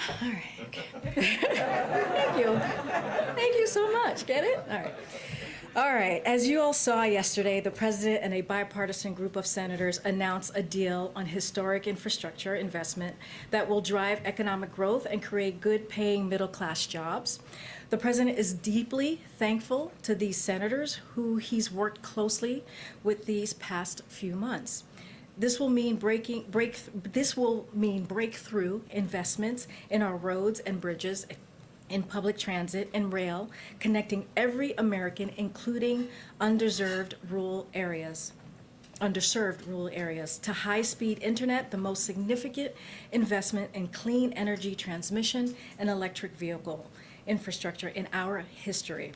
All right. Okay. Thank you. Thank you so much. Get it? All right. All right. As you all saw yesterday, the president and a bipartisan group of senators announced a deal on historic infrastructure investment that will drive economic growth and create good-paying middle-class jobs. The president is deeply thankful to these senators who he's worked closely with these past few months. This will mean breakthrough investments in our roads and bridges, in public transit and rail, connecting every American, including underserved rural areas, to high-speed internet, the most significant investment in clean energy transmission and electric vehicle infrastructure in our history,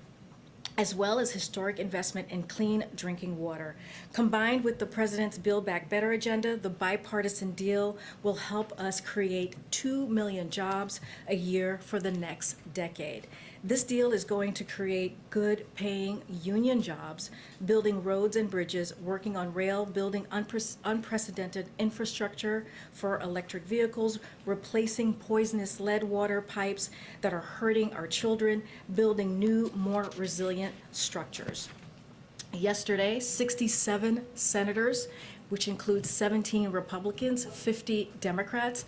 as well as historic investment in clean drinking water. Combined with the president's Build Back Better agenda, the bipartisan deal will help us create 2 million jobs a year for the next decade. This deal is going to create good-paying union jobs, building roads and bridges, working on rail, building unprecedented infrastructure for electric vehicles, replacing poisonous lead water pipes that are hurting our children, building new, more resilient structures. Yesterday, 67 senators, which includes 17 Republicans, 50 Democrats,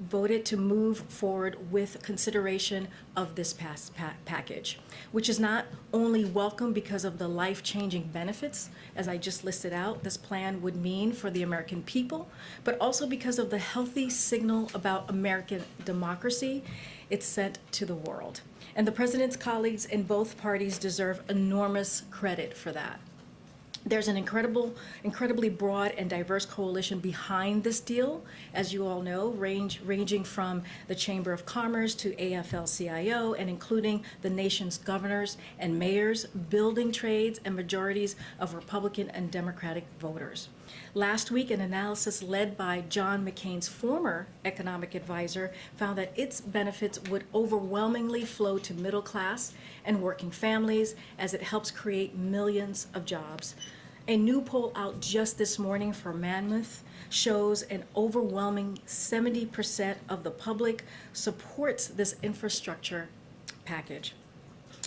voted to move forward with consideration of this package, which is not only welcome because of the life-changing benefits, as I just listed out, this plan would mean for the American people, but also because of the healthy signal about American democracy it's sent to the world. And the president's colleagues in both parties deserve enormous credit for that. There's an incredibly broad and diverse coalition behind this deal, as you all know, ranging from the Chamber of Commerce to AFL-CIO and including the nation's governors and mayors, building trades, and majorities of Republican and Democratic voters. Last week, an analysis led by John McCain's former economic advisor found that its benefits would overwhelmingly flow to middle class and working families as it helps create millions of jobs. A new poll out just this morning for Monmouth shows an overwhelming 70% of the public supports this infrastructure package.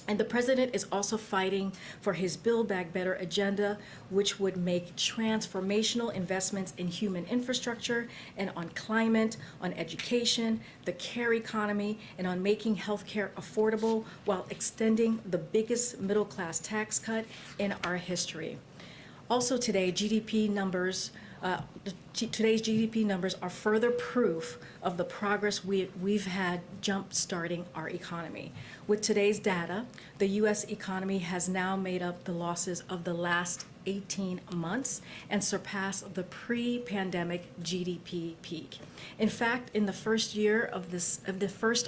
And the president is also fighting for his Build Back Better agenda, which would make transformational investments in human infrastructure and on climate, on education, the care economy, and on making healthcare affordable while extending the biggest middle-class tax cut in our history. Also today, today's GDP numbers are further proof of the progress we've had jump-starting our economy. With today's data, the U.S. economy has now made up the losses of the last 18 months and surpassed the pre-pandemic GDP peak. In fact, in the first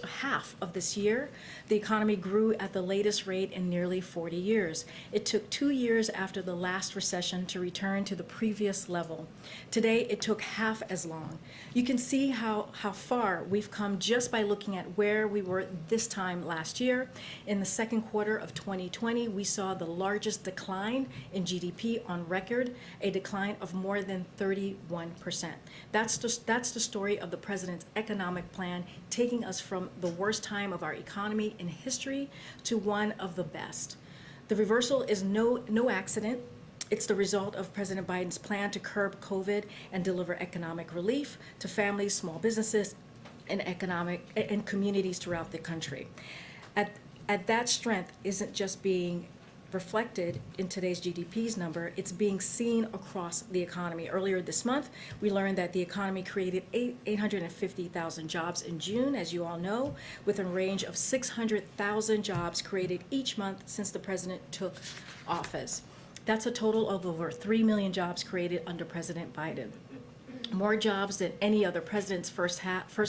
half of this year, the economy grew at the latest rate in nearly 40 years. It took 2 years after the last recession to return to the previous level. Today, it took half as long. You can see how far we've come just by looking at where we were this time last year. In the second quarter of 2020, we saw the largest decline in GDP on record, a decline of more than 31%. That's the story of the president's economic plan, taking us from the worst time of our economy in history to one of the best. The reversal is no accident. It's the result of President Biden's plan to curb COVID and deliver economic relief to families, small businesses, and communities throughout the country. At that strength isn't just being reflected in today's GDP's number, it's being seen across the economy. Earlier this month, we learned that the economy created 850,000 jobs in June, as you all know, with a range of 600,000 jobs created each month since the president took office. That's a total of over 3 million jobs created under President Biden. More jobs than any other president's first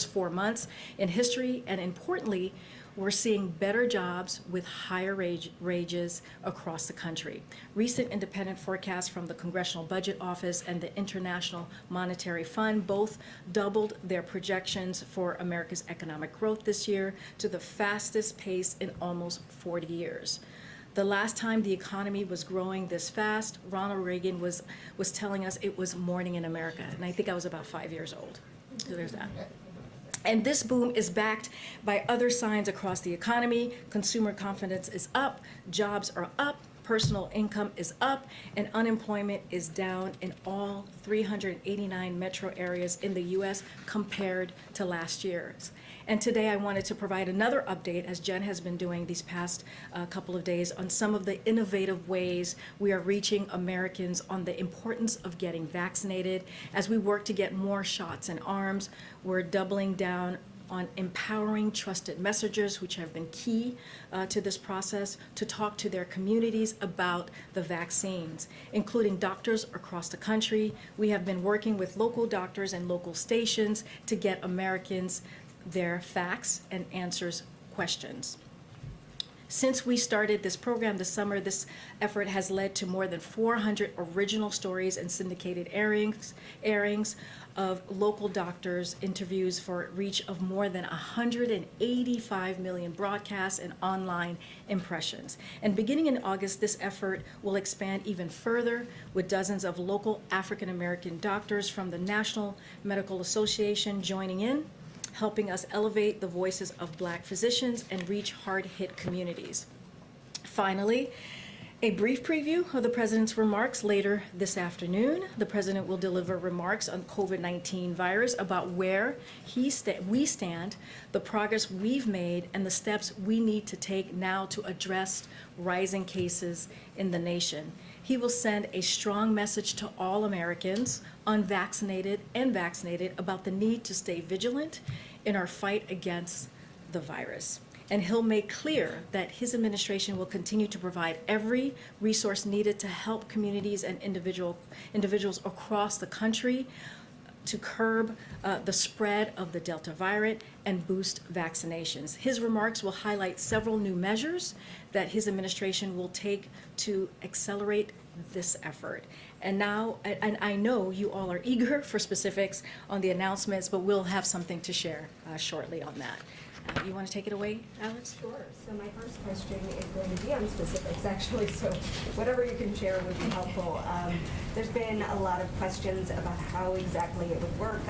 4 months in history, and importantly, we're seeing better jobs with higher wages across the country. Recent independent forecasts from the Congressional Budget Office and the International Monetary Fund both doubled their projections for America's economic growth this year to the fastest pace in almost 40 years. The last time the economy was growing this fast, Ronald Reagan was telling us it was morning in America, and I think I was about 5 years old. So there's that. And this boom is backed by other signs across the economy. Consumer confidence is up, jobs are up, personal income is up, and unemployment is down in all 389 metro areas in the U.S. compared to last year's. And today I wanted to provide another update, as Jen has been doing these past couple of days, on some of the innovative ways we are reaching Americans on the importance of getting vaccinated. As we work to get more shots in arms, we're doubling down on empowering trusted messengers, which have been key to this process, to talk to their communities about the vaccines, including doctors across the country. We have been working with local doctors and local stations to get Americans their facts and answers questions. Since we started this program this summer, this effort has led to more than 400 original stories and syndicated airings of local doctors' interviews for reach of more than 185 million broadcasts and online impressions. And beginning in August, this effort will expand even further with dozens of local African American doctors from the National Medical Association joining in, helping us elevate the voices of Black physicians and reach hard-hit communities. Finally, a brief preview of the President's remarks later this afternoon. The President will deliver remarks on COVID-19 virus about where we stand, the progress we've made, and the steps we need to take now to address rising cases in the nation. He will send a strong message to all Americans, unvaccinated and vaccinated, about the need to stay vigilant in our fight against the virus. And he'll make clear that his administration will continue to provide every resource needed to help communities and individuals across the country to curb the spread of the Delta variant and boost vaccinations. His remarks will highlight several new measures that his administration will take to accelerate this effort. And now, and I know you all are eager for specifics on the announcements, but we'll have something to share shortly on that. You want to take it away, Alex? Sure. So my first question is going to be on specifics, actually, so whatever you can share would be helpful. There's been a lot of questions about how exactly it would work.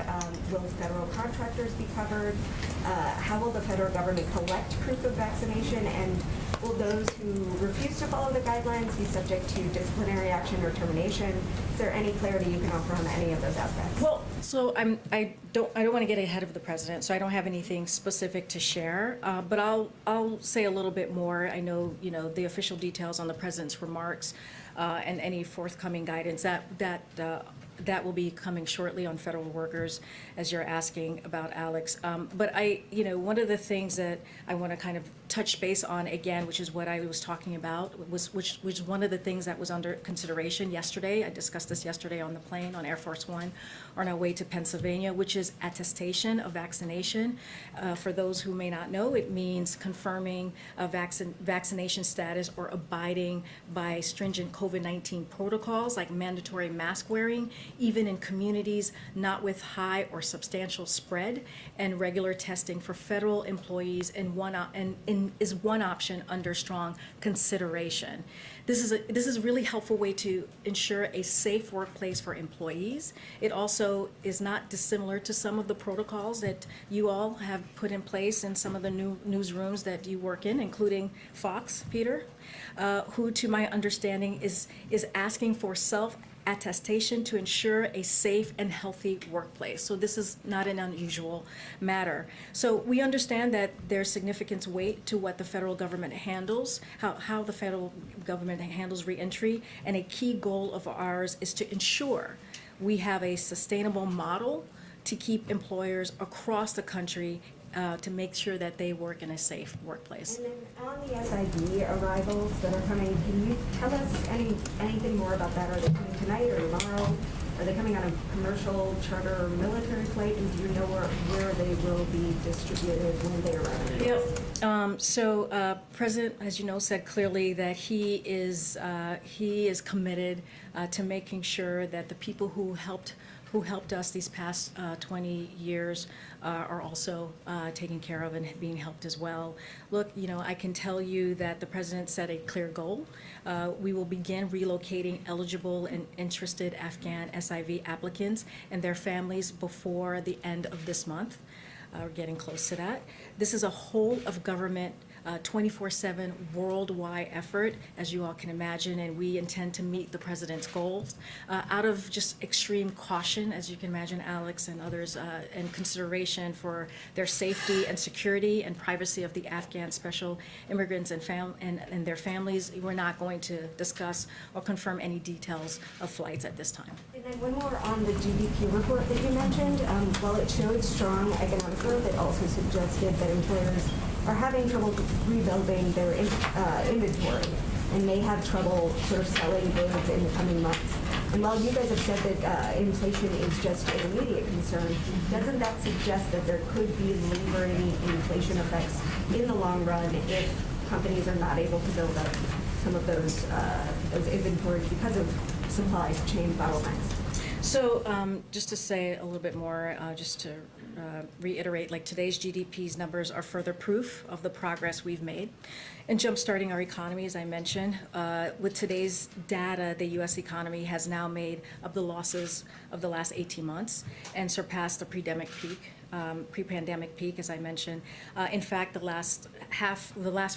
Will federal contractors be covered? How will the federal government collect proof of vaccination? And will those who refuse to follow the guidelines be subject to disciplinary action or termination? Is there any clarity you can offer on any of those aspects? Well, so I don't want to get ahead of the President, so I don't have anything specific to share. But I'll say a little bit more. I know the official details on the President's remarks and any forthcoming guidance that will be coming shortly on federal workers, as you're asking about, Alex. But one of the things that I want to kind of touch base on again, which is what I was talking about, which was one of the things that was under consideration yesterday. I discussed this yesterday on the plane on Air Force One on our way to Pennsylvania, which is attestation of vaccination. For those who may not know, it means confirming a vaccination status or abiding by stringent COVID-19 protocols like mandatory mask wearing, even in communities not with high or substantial spread, and regular testing for federal employees is one option under strong consideration. This is a really helpful way to ensure a safe workplace for employees. It also is not dissimilar to some of the protocols that you all have put in place in some of the new newsrooms that you work in, including Fox, Peter, who, to my understanding, is asking for self-attestation to ensure a safe and healthy workplace. So this is not an unusual matter. So we understand that there's significant weight to what the federal government handles, how the federal government handles reentry, and a key goal of ours is to ensure we have a sustainable model to keep employers across the country to make sure that they work in a safe workplace. And then on the SID arrivals that are coming, can you tell us anything more about that? Are they coming tonight or tomorrow? Are they coming on a commercial, charter, or military flight? And do you know where they will be distributed when they arrive? Yep. So President, as you know, said clearly that he is committed to making sure that the people who helped us these past 20 years are also taken care of and being helped as well. Look, I can tell you that the President set a clear goal. We will begin relocating eligible and interested Afghan SIV applicants and their families before the end of this month. We're getting close to that. This is a whole of government 24/7 worldwide effort, as you all can imagine, and we intend to meet the president's goals out of just extreme caution, as you can imagine, Alex and others, and consideration for their safety and security and privacy of the Afghan special immigrants and their families. We're not going to discuss or confirm any details of flights at this time. And then one more on the GDP report that you mentioned. While it showed strong economic growth, it also suggested that employers are having trouble rebuilding their inventory and may have trouble sort of selling goods in the coming months. And while you guys have said that inflation is just an immediate concern, doesn't that suggest that there could be lingering inflation effects in the long run if companies are not able to build up some of those inventories because of supply chain bottlenecks? So just to say a little bit more, just to reiterate, like today's GDP's numbers are further proof of the progress we've made in jumpstarting our economy, as I mentioned. With today's data, the U.S. economy has now made up the losses of the last 18 months and surpassed the pre-pandemic peak, as I mentioned. In fact, the last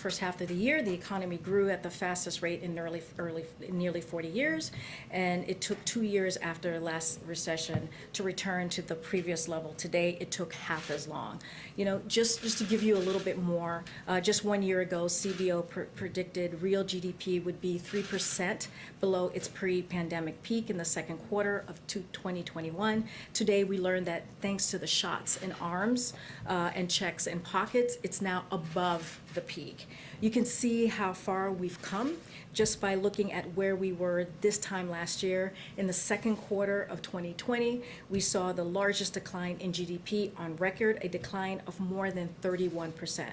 first half of the year, the economy grew at the fastest rate in nearly 40 years, and it took 2 years after last recession to return to the previous level. Today, it took half as long. You know, just to give you a little bit more, just 1 year ago, CBO predicted real GDP would be 3% below its pre-pandemic peak in the second quarter of 2021. Today, we learned that thanks to the shots in arms and checks in pockets, it's now above the peak. You can see how far we've come just by looking at where we were this time last year. In the second quarter of 2020, we saw the largest decline in GDP on record, a decline of more than 31%.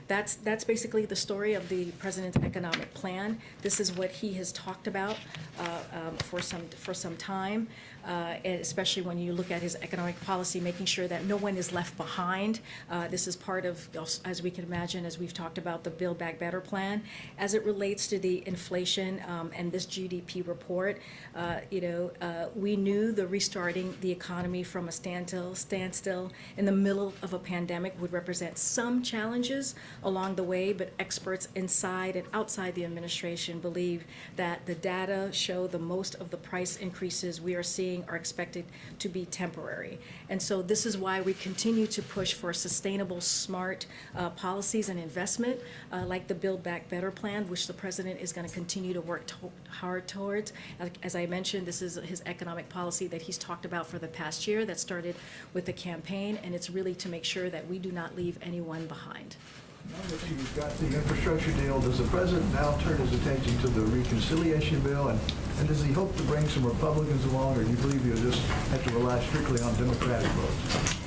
That's basically the story of the president's economic plan. This is what he has talked about for some time, and especially when you look at his economic policy, making sure that no one is left behind. This is part of, as we can imagine, as we've talked about, the Build Back Better plan. As it relates to the inflation and this GDP report, we knew the restarting the economy from a standstill in the middle of a pandemic would represent some challenges along the way, but experts inside and outside the administration believe that the data show the most of the price increases we are seeing are expected to be temporary. And so this is why we continue to push for sustainable, smart policies and investment, like the Build Back Better plan, which the president is going to continue to work hard towards. As I mentioned, this is his economic policy that he's talked about for the past year that started with the campaign, and it's really to make sure that we do not leave anyone behind. Now that you've got the infrastructure deal, does the president now turn his attention to the reconciliation bill? And does he hope to bring some Republicans along, or do you believe he'll just have to rely strictly on Democratic votes?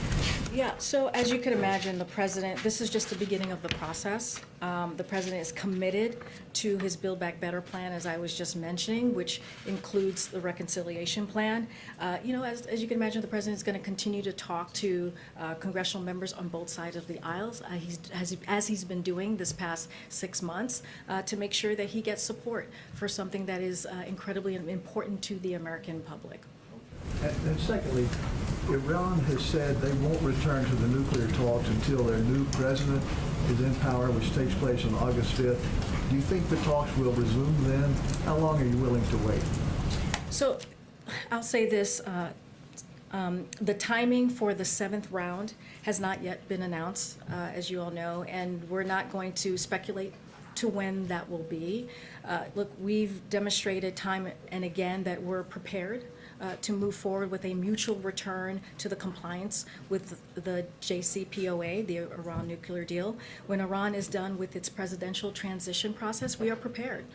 Yeah, so as you can imagine, the president, this is just the beginning of the process. The president is committed to his Build Back Better plan, as I was just mentioning, which includes the reconciliation plan. As you can imagine, the president is going to continue to talk to congressional members on both sides of the aisles, as he's been doing this past 6 months, to make sure that he gets support for something that is incredibly important to the American public. And secondly, Iran has said they won't return to the nuclear talks until their new president is in power, which takes place on August 5th. Do you think the talks will resume then? How long are you willing to wait? So I'll say this. The timing for the 7th round has not yet been announced, as you all know, and we're not going to speculate to when that will be. Look, we've demonstrated time and again that we're prepared to move forward with a mutual return to the compliance with the JCPOA, the Iran nuclear deal. When Iran is done with its presidential transition process, we are prepared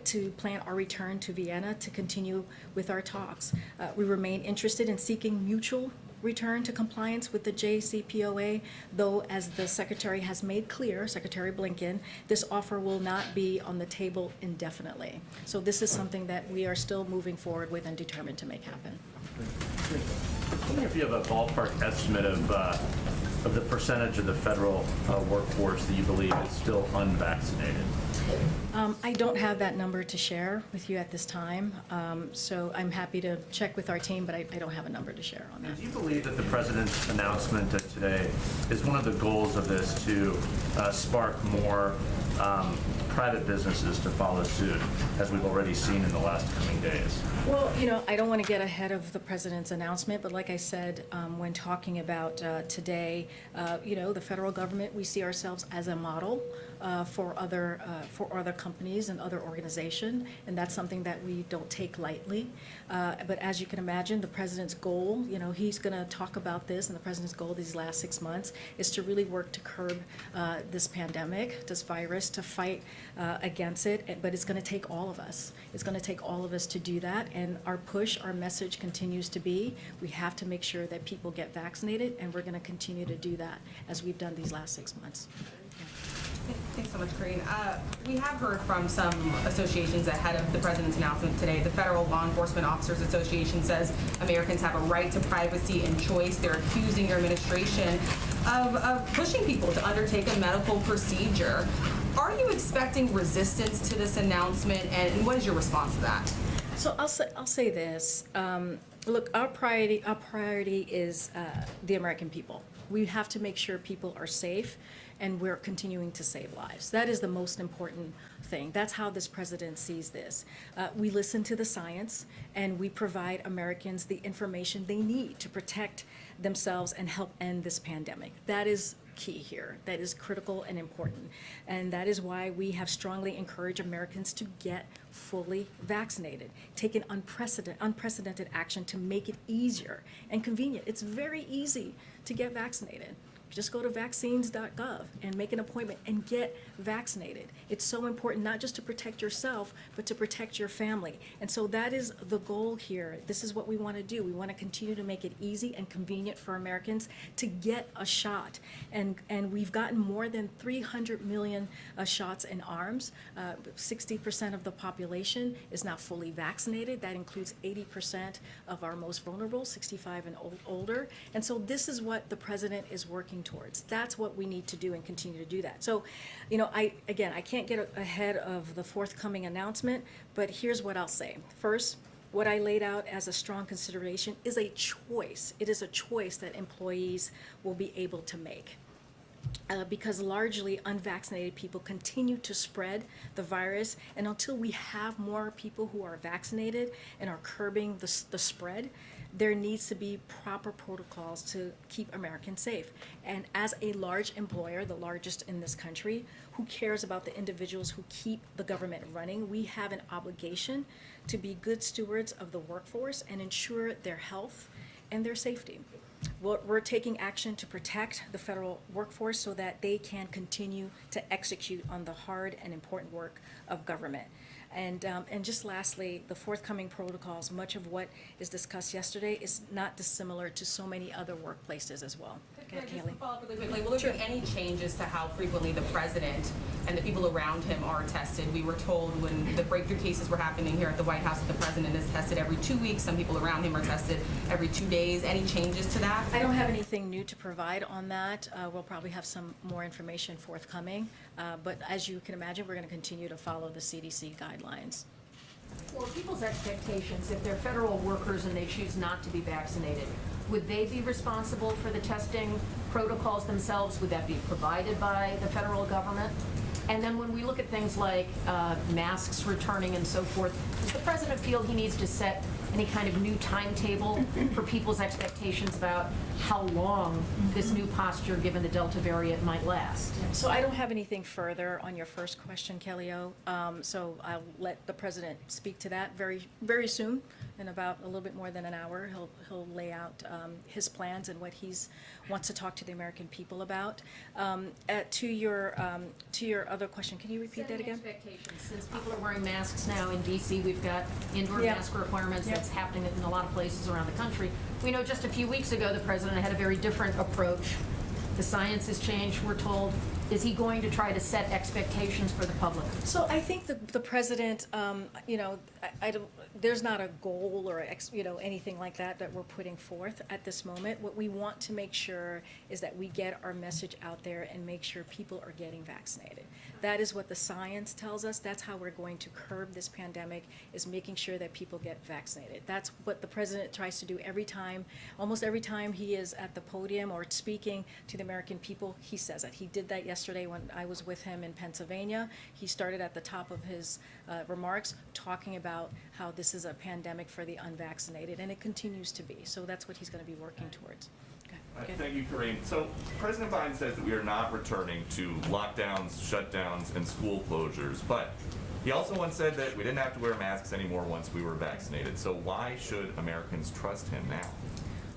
to plan our return to Vienna to continue with our talks. We remain interested in seeking mutual return to compliance with the JCPOA, though, as the Secretary has made clear, Secretary Blinken, this offer will not be on the table indefinitely. So this is something that we are still moving forward with and determined to make happen. I wonder if you have a ballpark estimate of of the percentage of the federal workforce that you believe is still unvaccinated? I don't have that number to share with you at this time, so I'm happy to check with our team, but I don't have a number to share on that. Do you believe that the president's announcement today is one of the goals of this to spark more private businesses to follow suit, as we've already seen in the last coming days? Well, I don't want to get ahead of the president's announcement, but like I said, when talking about today, the federal government, we see ourselves as a model for other companies and other organizations, and that's something that we don't take lightly. But as you can imagine, the president's goal, he's going to talk about this, and the president's goal these last 6 months is to really work to curb this pandemic, this virus, to fight against it. But it's going to take all of us. It's going to take all of us to do that. And our message continues to be, we have to make sure that people get vaccinated, and we're going to continue to do that as we've done these last 6 months. Thanks so much, Karine. We have heard from some associations ahead of the president's announcement today. The Federal Law Enforcement Officers Association says Americans have a right to privacy and choice. They're accusing your administration of pushing people to undertake a medical procedure. Are you expecting resistance to this announcement, and what is your response to that? So I'll say this. Look, our priority is the American people. We have to make sure people are safe, and we're continuing to save lives. That is the most important thing. That's how this president sees this. We listen to the science, and we provide Americans the information they need to protect themselves and help end this pandemic. That is key here. That is critical and important. And that is why we have strongly encouraged Americans to get fully vaccinated, take an unprecedented action to make it easier and convenient. It's very easy to get vaccinated. Just go to vaccines.gov and make an appointment and get vaccinated. It's so important, not just to protect yourself, but to protect your family. And so that is the goal here. This is what we want to do. We want to continue to make it easy and convenient for Americans to get a shot. And we've gotten more than 300 million shots in arms. 60% of the population is now fully vaccinated. That includes 80% of our most vulnerable, 65 and older. And so this is what the president is working towards. That's what we need to do and continue to do that. So, I can't get ahead of the forthcoming announcement, but here's what I'll say. First, what I laid out as a strong consideration is a choice. It is a choice that employees will be able to make. Because largely unvaccinated people continue to spread the virus, and until we have more people who are vaccinated and are curbing the spread, there needs to be proper protocols to keep Americans safe. And as a large employer, the largest in this country, who cares about the individuals who keep the government running, we have an obligation to be good stewards of the workforce and ensure their health and their safety. We're taking action to protect the federal workforce so that they can continue to execute on the hard and important work of government. And just lastly, the forthcoming protocols, much of what is discussed yesterday is not dissimilar to so many other workplaces as well. Just to follow up really quickly, will there be any changes to how frequently the president and the people around him are tested? We were told when the breakthrough cases were happening here at the White House that the president is tested every 2 weeks. Some people around him are tested every 2 days. Any changes to that? I don't have anything new to provide on that. We'll probably have some more information forthcoming. But as you can imagine, we're going to continue to follow the CDC guidelines. For people's expectations, if they're federal workers and they choose not to be vaccinated, would they be responsible for the testing protocols themselves? Would that be provided by the federal government? And then when we look at things like masks returning and so forth, does the president feel he needs to set any kind of new timetable for people's expectations about how long this new posture, given the Delta variant, might last? So I don't have anything further on your first question, Kelly-O. So I'll let the president speak to that very, very soon. In about a little bit more than an hour, he'll lay out his plans and what he wants to talk to the American people about. To your other question, can you repeat that again? Expectations. Since people are wearing masks now in D.C., we've got indoor mask requirements. That's happening in a lot of places around the country. We know just a few weeks ago the president had a very different approach. The science has changed, we're told. Is he going to try to set expectations for the public? So I think the president, there's not a goal or anything like that we're putting forth at this moment. What we want to make sure is that we get our message out there and make sure people are getting vaccinated. That is what the science tells us. That's how we're going to curb this pandemic, is making sure that people get vaccinated. That's what the president tries to do every time, almost every time he is at the podium or speaking to the American people, he says it. He did that yesterday when I was with him in Pennsylvania. He started at the top of his remarks talking about how this is a pandemic for the unvaccinated, and it continues to be. So that's what he's going to be working towards. Okay. Thank you, Karine. So President Biden says that we are not returning to lockdowns, shutdowns, and school closures, but he also once said that we didn't have to wear masks anymore once we were vaccinated. So why should Americans trust him now?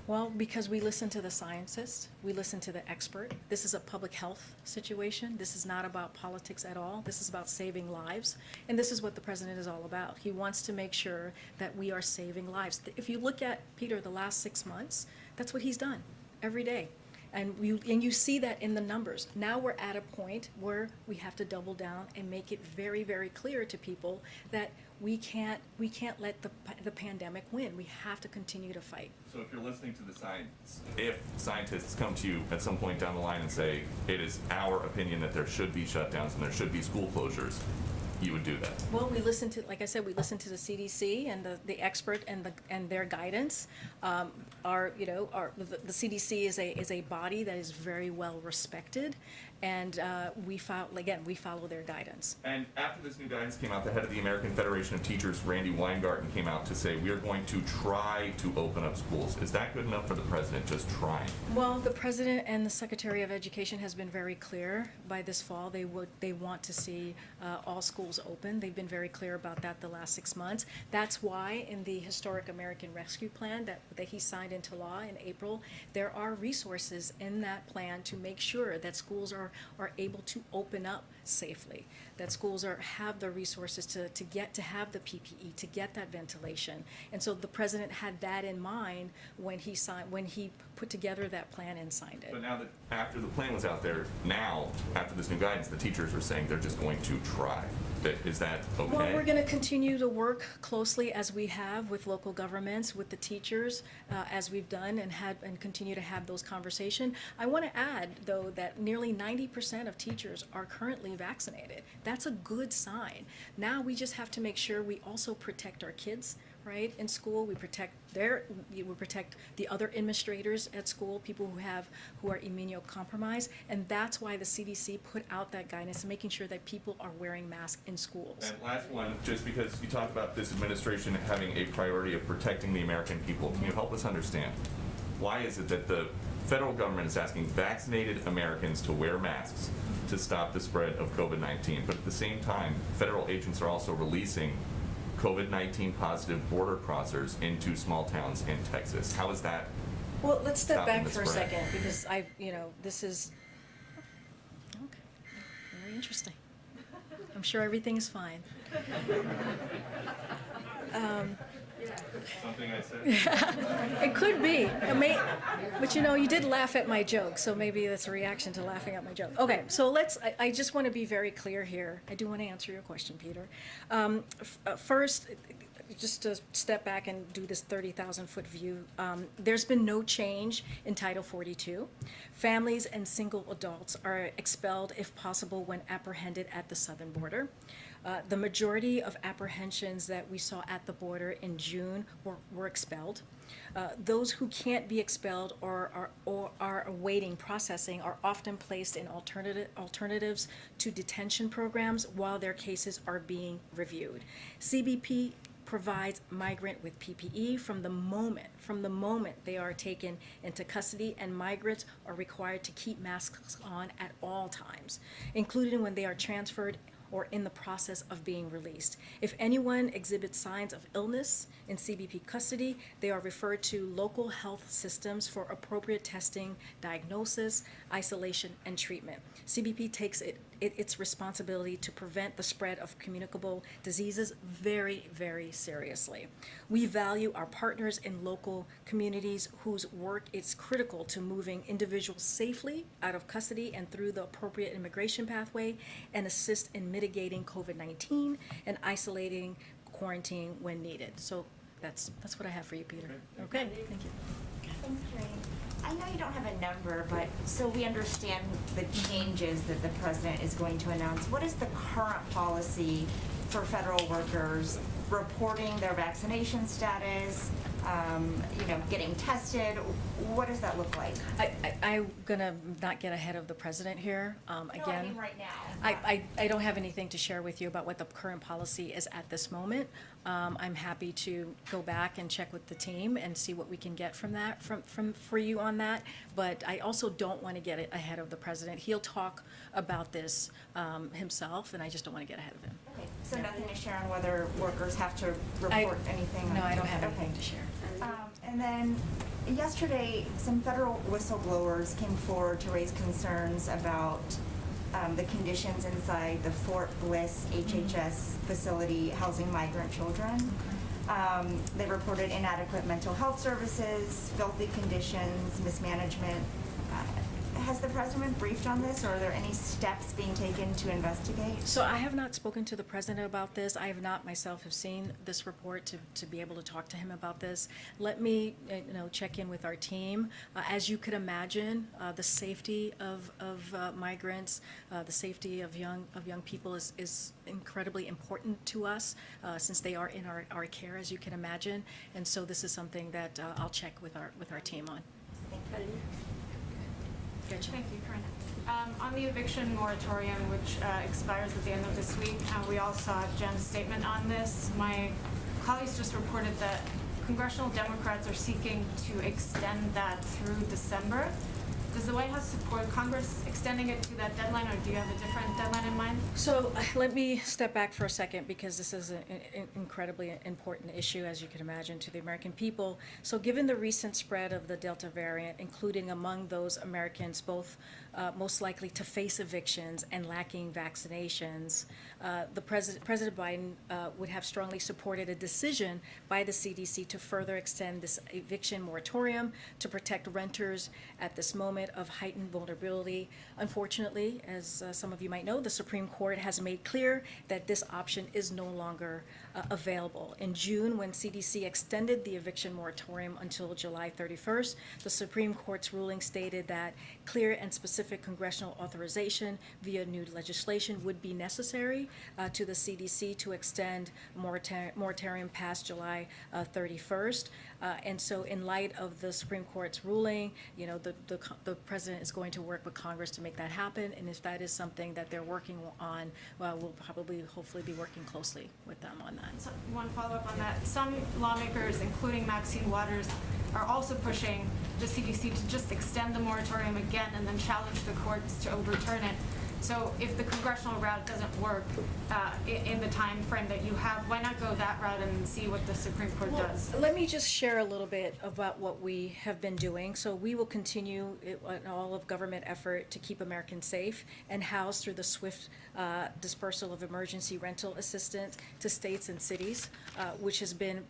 Well, because we listen to the scientists, we listen to the expert. This is a public health situation. This is not about politics at all. This is about saving lives. And this is what the president is all about. He wants to make sure that we are saving lives. If you look at, Peter, the last 6 months, that's what he's done every day. And you see that in the numbers. Now we're at a point where we have to double down and make it very, very clear to people that we can't let the pandemic win. We have to continue to fight. So if you're listening to the science, if scientists come to you at some point down the line and say, it is our opinion that there should be shutdowns and there should be school closures, you would do that? Well, we listen to, like I said, we listen to the CDC and the expert and their guidance. The CDC is a body that is very well respected, and we follow their guidance. And after this new guidance came out, the head of the American Federation of Teachers, Randy Weingarten, came out to say we are going to try to open up schools. Is that good enough for the president, just trying? Well, the president and the Secretary of Education has been very clear. By this fall, they want to see all schools open. They've been very clear about that the last 6 months. That's why in the Historic American Rescue Plan that he signed into law in April, there are resources in that plan to make sure that schools are able to open up safely, that schools have the resources to have the PPE, to get that ventilation. And so the president had that in mind when he put together that plan and signed it. But now that after the plan was out there, now after this new guidance, the teachers are saying they're just going to try. Is that okay? Well, we're going to continue to work closely as we have with local governments, with the teachers, as we've done and continue to have those conversations. I want to add, though, that nearly 90% of teachers are currently vaccinated. That's a good sign. Now we just have to make sure we also protect our kids, right, in school. We protect the other administrators at school, people who are immunocompromised, and that's why the CDC put out that guidance, making sure that people are wearing masks in schools. And last one, just because you talk about this administration having a priority of protecting the American people, can you help us understand why is it that the federal government is asking vaccinated Americans to wear masks to stop the spread of COVID-19, but at the same time, federal agents are also releasing COVID-19 positive border crossers into small towns in Texas? How is that? Well, let's step stopping back the for a spread? second, because this is, okay, very interesting. I'm sure everything is fine. Something I said? It could be, but you did laugh at my joke, so maybe that's a reaction to laughing at my joke. Okay, so I just want to be very clear here. I do want to answer your question, Peter. First, just to step back and do this 30,000-foot view, there's been no change in Title 42. Families and single adults are expelled if possible when apprehended at the southern border. The majority of apprehensions that we saw at the border in June were expelled. Those who can't be expelled or are awaiting processing are often placed in alternatives to detention programs while their cases are being reviewed. CBP provides migrant with PPE from the moment they are taken into custody, and migrants are required to keep masks on at all times, including when they are transferred or in the process of being released. If anyone exhibits signs of illness in CBP custody, they are referred to local health systems for appropriate testing, diagnosis, isolation, and treatment. CBP takes its responsibility to prevent the spread of communicable diseases very, very seriously. We value our partners in local communities whose work is critical to moving individuals safely out of custody and through the appropriate immigration pathway, and assist in mitigating COVID-19 and isolating quarantine when needed. So that's what I have for you, Peter. Okay, thank you. Thanks, Karine. I know you don't have a number, but so we understand the changes that the president is going to announce. What is the current policy for federal workers reporting their vaccination status, getting tested? What does that look like? I'm gonna not get ahead of the president here. No, I Again, mean right now. I don't have anything to share with you about what the current policy is at this moment. I'm happy to go back and check with the team and see what we can get from that, for you on that. But I also don't want to get ahead of the president. He'll talk about this himself, and I just don't want to get ahead of him. Okay, so nothing to share on whether workers have to report anything? No, I don't have Okay. anything to share. And then yesterday, some federal whistleblowers came forward to raise concerns about the conditions inside the Fort Bliss HHS facility housing migrant children. They reported inadequate mental health services, filthy conditions, mismanagement. Has the president briefed on this, or are there any steps being taken to investigate? So I have not spoken to the president about this. I have not myself have seen this report to be able to talk to him about this. Let me check in with our team. As you could imagine, the safety of migrants, the safety of young people is incredibly important to us since they are in our care, as you can imagine. And so this is something that I'll check with our team on. Thank you. Gretchen. Thank you, Karine. On the eviction moratorium, which expires at the end of this week, we all saw Jen's statement on this. My colleagues just reported that congressional Democrats are seeking to extend that through December. Does the White House support Congress extending it to that deadline, or do you have a different deadline in mind? So let me step back for a second, because this is an incredibly important issue, as you can imagine, to the American people. So given the recent spread of the Delta variant, including among those Americans both most likely to face evictions and lacking vaccinations, President Biden would have strongly supported a decision by the CDC to further extend this eviction moratorium to protect renters at this moment of heightened vulnerability. Unfortunately, as some of you might know, the Supreme Court has made clear that this option is no longer available. In June, when CDC extended the eviction moratorium until July 31st, the Supreme Court's ruling stated that clear and specific congressional authorization via new legislation would be necessary to the CDC to extend moratorium past July 31st. And so in light of the Supreme Court's ruling, the president is going to work with Congress to make that happen, and if that is something that they're working on, well, we'll probably, hopefully, be working closely with them on that. So one follow-up on that. Some lawmakers, including Maxine Waters, are also pushing the CDC to just extend the moratorium again and then challenge the courts to overturn it. So if the congressional route doesn't work in the time frame that you have, why not go that route and see what the Supreme Court does? Let me just share a little bit about what we have been doing. So we will continue in all of government effort to keep Americans safe and housed through the swift dispersal of emergency rental assistance to states and cities, which has been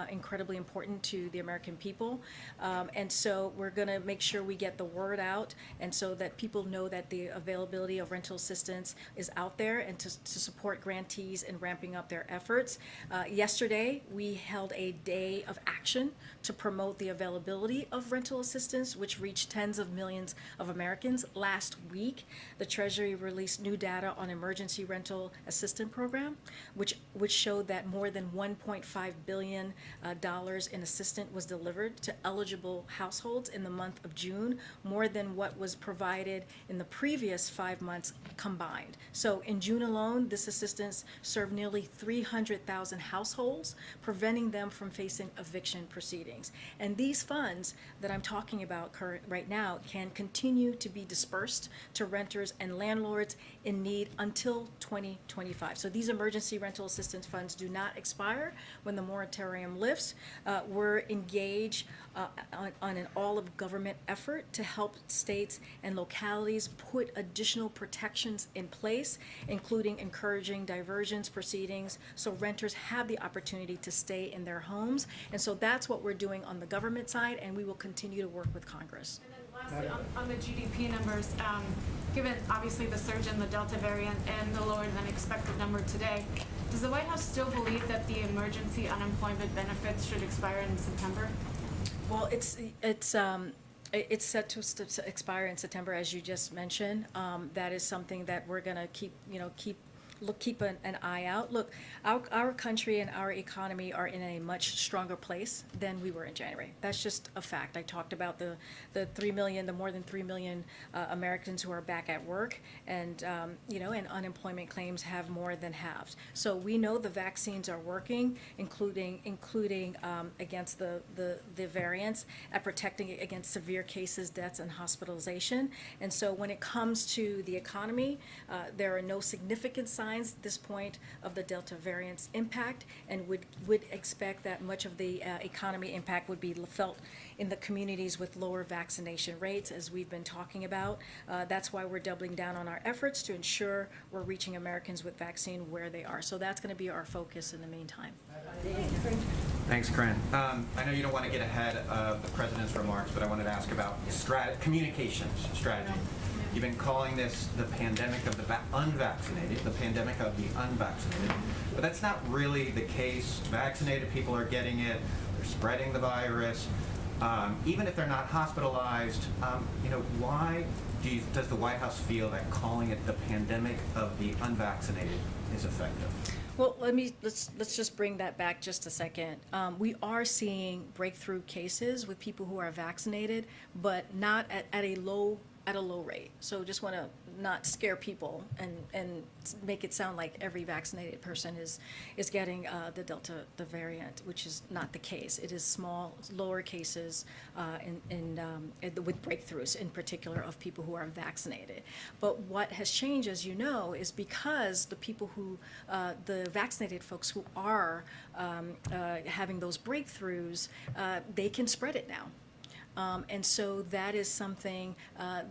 incredibly important to the American people. And so we're going to make sure we get the word out, and so that people know that the availability of rental assistance is out there, and to support grantees in ramping up their efforts. Yesterday, we held a day of action to promote the availability of rental assistance, which reached tens of millions of Americans. Last week, the Treasury released new data on emergency rental assistance program, which showed that more than $1.5 billion in assistance was delivered to eligible households in the month of June, more than what was provided in the previous 5 months combined. So in June alone, this assistance served nearly 300,000 households, preventing them from facing eviction proceedings. And these funds that I'm talking about right now can continue to be dispersed to renters and landlords in need until 2025. So these emergency rental assistance funds do not expire when the moratorium lifts. We're engaged on an all-of-government effort to help states and localities put additional protections in place, including encouraging diversions proceedings so renters have the opportunity to stay in their homes. And so that's what we're doing on the government side, and we will continue to work with Congress. And then Lastly, on the GDP numbers, given obviously the surge in the Delta variant and the lower than expected number today, does the White House still believe that the emergency unemployment benefits should expire in September? Well, it's set to expire in September, as you just mentioned. That is something that we're going to keep an eye out. Look, our country and our economy are in a much stronger place than we were in January. That's just a fact. I talked about the more than 3 million Americans who are back at work, and and unemployment claims have more than halved. So we know the vaccines are working, including against the variants, at protecting against severe cases, deaths, and hospitalization. And so when it comes to the economy, there are no significant signs at this point of the Delta variant's impact, and would expect that much of the economy impact would be felt in the communities with lower vaccination rates, as we've been talking about. That's why we're doubling down on our efforts to ensure we're reaching Americans with vaccine where they are. So that's going to be our focus in the meantime. Thanks, Karine. I know you don't want to get ahead of the president's remarks, but I wanted to ask about communications strategy. You've been calling this the pandemic of the unvaccinated, the pandemic of the unvaccinated, but that's not really the case. Vaccinated people are getting it, they're spreading the virus. Even if they're not hospitalized, why does the White House feel that calling it the pandemic of the unvaccinated is effective? Well, let's just bring that back just a second. We are seeing breakthrough cases with people who are vaccinated, but not at a low rate. So just want to not scare people and make it sound like every vaccinated person is getting the variant, which is not the case. It is small, lower cases with breakthroughs, in particular, of people who are vaccinated. But what has changed, as you know, is because the people the vaccinated folks who are having those breakthroughs, they can spread it now. And so that is something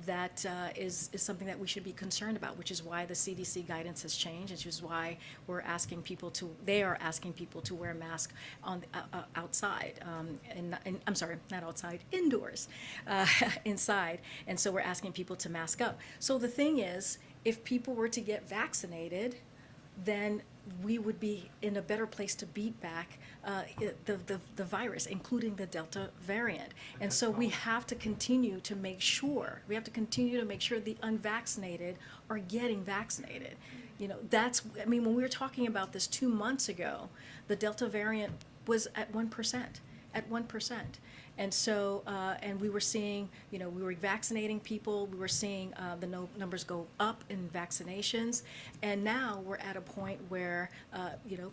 that is something that we should be concerned about, which is why the CDC guidance has changed, which is why they are asking people to wear masks outside, I'm sorry, not outside, indoors, inside. And so we're asking people to mask up. So the thing is, if people were to get vaccinated, then we would be in a better place to beat back the virus, including the Delta variant. And so we have to continue to make sure the unvaccinated are getting vaccinated. When we were talking about this 2 months ago, the Delta variant was at 1%. And so, and we were seeing, we were vaccinating people, we were seeing the numbers go up in vaccinations, and now we're at a point where,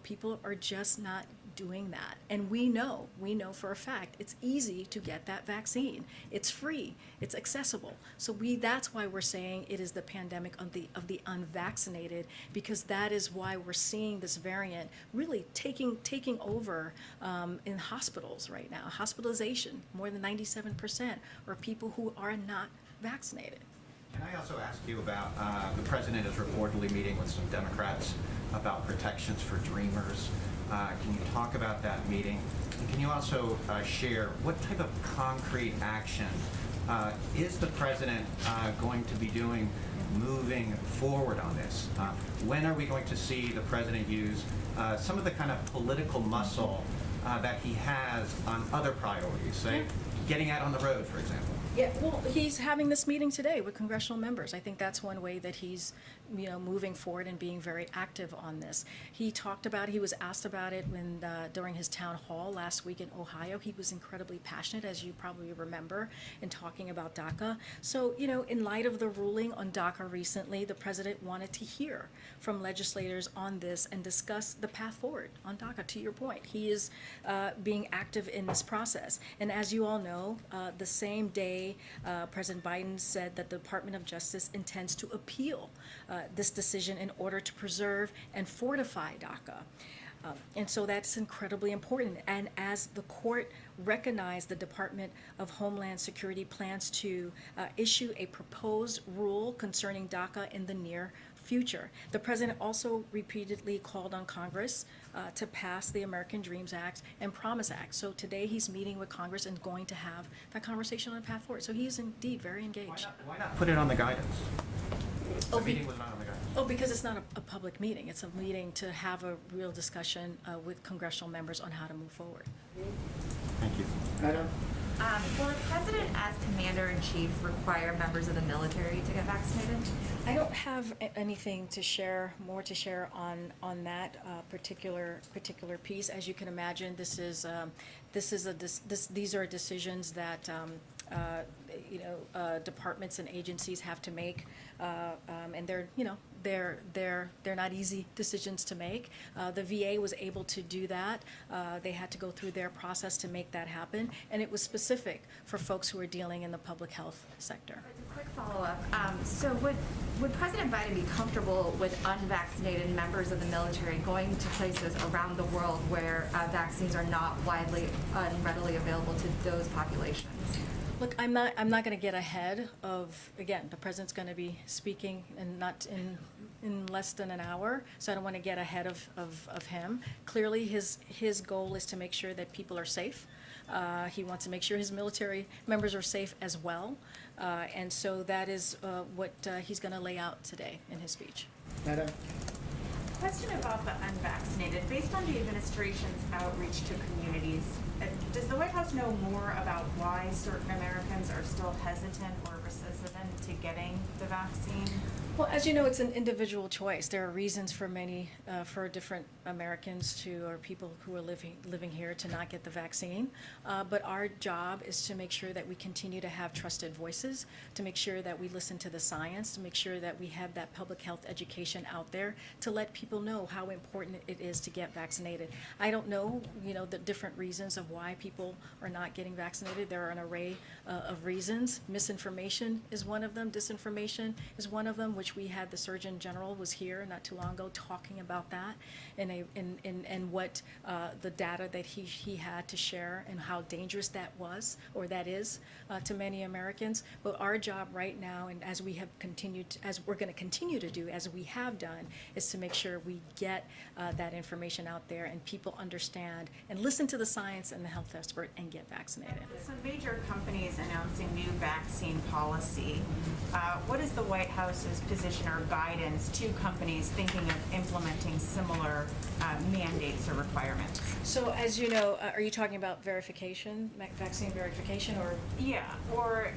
people are just not doing that. And we know for a fact, it's easy to get that vaccine. It's free, it's accessible. So that's why we're saying it is the pandemic of the unvaccinated, because that is why we're seeing this variant really taking over in hospitals right now. Hospitalization, more than 97% are people who are not vaccinated. Can I also ask you about, the president is reportedly meeting with some Democrats about protections for dreamers. Can you talk about that meeting? And can you also share what type of concrete action is the president going to be doing moving forward on this? When are we going to see the president use some of the kind of political muscle that he has on other priorities, say getting out on the road, for example? Yeah, well, he's having this meeting today with congressional members. I think that's one way that he's, moving forward and being very active on this. He was asked about it during his town hall last week in Ohio. He was incredibly passionate, as you probably remember, in talking about DACA. So, in light of the ruling on DACA recently, the president wanted to hear from legislators on this and discuss the path forward on DACA. To your point, he is being active in this process. And as you all know, the same day President Biden said that the Department of Justice intends to appeal this decision in order to preserve and fortify DACA. And so that's incredibly important. And as the court recognized, the Department of Homeland Security plans to issue a proposed rule concerning DACA in the near future. The president also repeatedly called on Congress to pass the American Dreams Act and Promise Act. So today he's meeting with Congress and going to have that conversation on the path forward. So he is indeed very engaged. Why not put it on the guidance? Oh, The meeting was not on the guidance. Oh, because it's not a public meeting. It's a meeting to have a real discussion with congressional members on how to move forward. Thank you. Will the president, as commander-in-chief, require members of the military to get vaccinated? I don't have anything to share, more to share on that particular piece. As you can imagine, these are decisions that departments and agencies have to make, and they're not easy decisions to make. The VA was able to do that. They had to go through their process to make that happen, and it was specific for folks who are dealing in the public health sector. As a quick follow-up, so would President Biden be comfortable with unvaccinated members of the military going to places around the world where vaccines are not widely and readily available to those populations? Look, I'm not going to get ahead of, again, the president's going to be speaking and not in less than an hour, so I don't want to get ahead of him. Clearly, his goal is to make sure that people are safe. He wants to make sure his military members are safe as well, and so that is what he's going to lay out today in his speech. Question about the unvaccinated. Based on the administration's outreach to communities, does the White House know more about why certain Americans are still hesitant or resistant to getting the vaccine? Well, as you know, it's an individual choice. There are reasons for for different Americans or people who are living here to not get the vaccine. But our job is to make sure that we continue to have trusted voices, to make sure that we listen to the science, to make sure that we have that public health education out there to let people know how important it is to get vaccinated. I don't know, the different reasons of why people are not getting vaccinated. There are an array of reasons. Misinformation is one of them. Disinformation is one of them, which we had the Surgeon General was here not too long ago talking about that and what the data that he had to share and how dangerous that was or that is to many Americans. But our job right now, and as we have continued, as we're going to continue to do, as we have done, is to make sure we get that information out there and people understand and listen to the science and the health expert and get vaccinated. Some major companies announcing new vaccine policy. What is the White House's position or guidance to companies thinking of implementing similar mandates or requirements? So as you know, are you talking about verification, vaccine verification, or? Yeah, or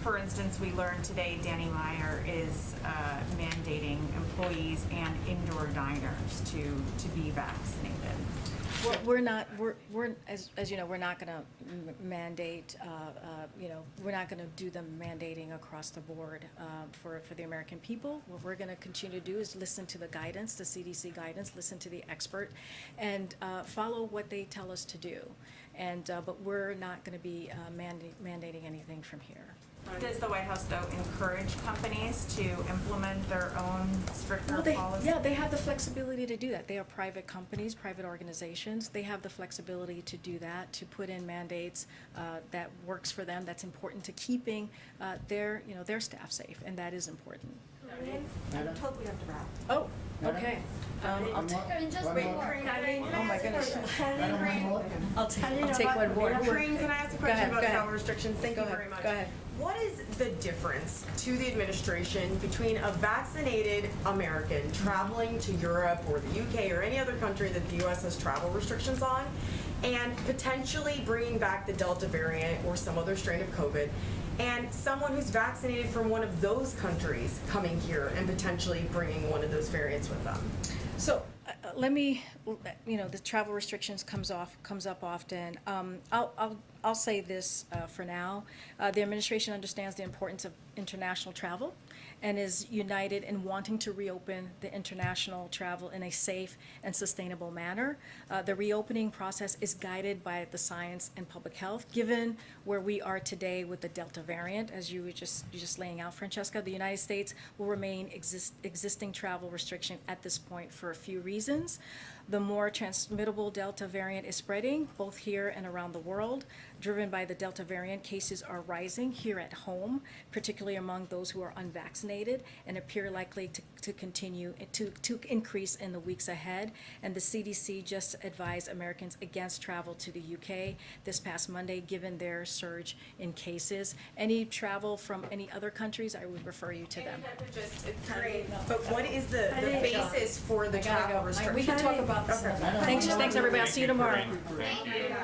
for instance, we learned today Danny Meyer is mandating employees and indoor diners to be vaccinated. Well, we're as you know, we're not going to mandate, we're not going to do the mandating across the board for the American people. What we're going to continue to do is listen to the guidance, the CDC guidance, listen to the expert, and follow what they tell us to do. And but we're not going to be mandating anything from here. Does the White House, though, encourage companies to implement their own stricter policies? Yeah, they have the flexibility to do that. They are private companies, private organizations. They have the flexibility to do that, to put in mandates that works for them, that's important to keeping their staff safe, and that is important. I'm told we have to wrap. Oh, okay. Oh my goodness. I'll take one more. Karine, can I ask a question about travel restrictions? Thank you Go ahead, very much. go ahead. What is the difference to the administration between a vaccinated American traveling to Europe or the UK or any other country that the U.S. has travel restrictions on and potentially bringing back the Delta variant or some other strain of COVID, and someone who's vaccinated from one of those countries coming here and potentially bringing one of those variants with them? So let me, the travel restrictions comes up often. I'll say this for now. The administration understands the importance of international travel and is united in wanting to reopen the international travel in a safe and sustainable manner. The reopening process is guided by the science and public health. Given where we are today with the Delta variant, as you were just laying out, Francesca, the United States will remain existing travel restriction at this point for a few reasons. The more transmittable Delta variant is spreading, both here and around the world. driven by the Delta variant. Cases are rising here at home, particularly among those who are unvaccinated, and appear likely to continue to increase in the weeks ahead. And the CDC just advised Americans against travel to the UK this past Monday, given their surge in cases. Any travel from any other countries, I would refer you to them. But what is the basis for the travel restriction? We can talk about this. Thanks, everybody. I'll see you tomorrow. Thank you.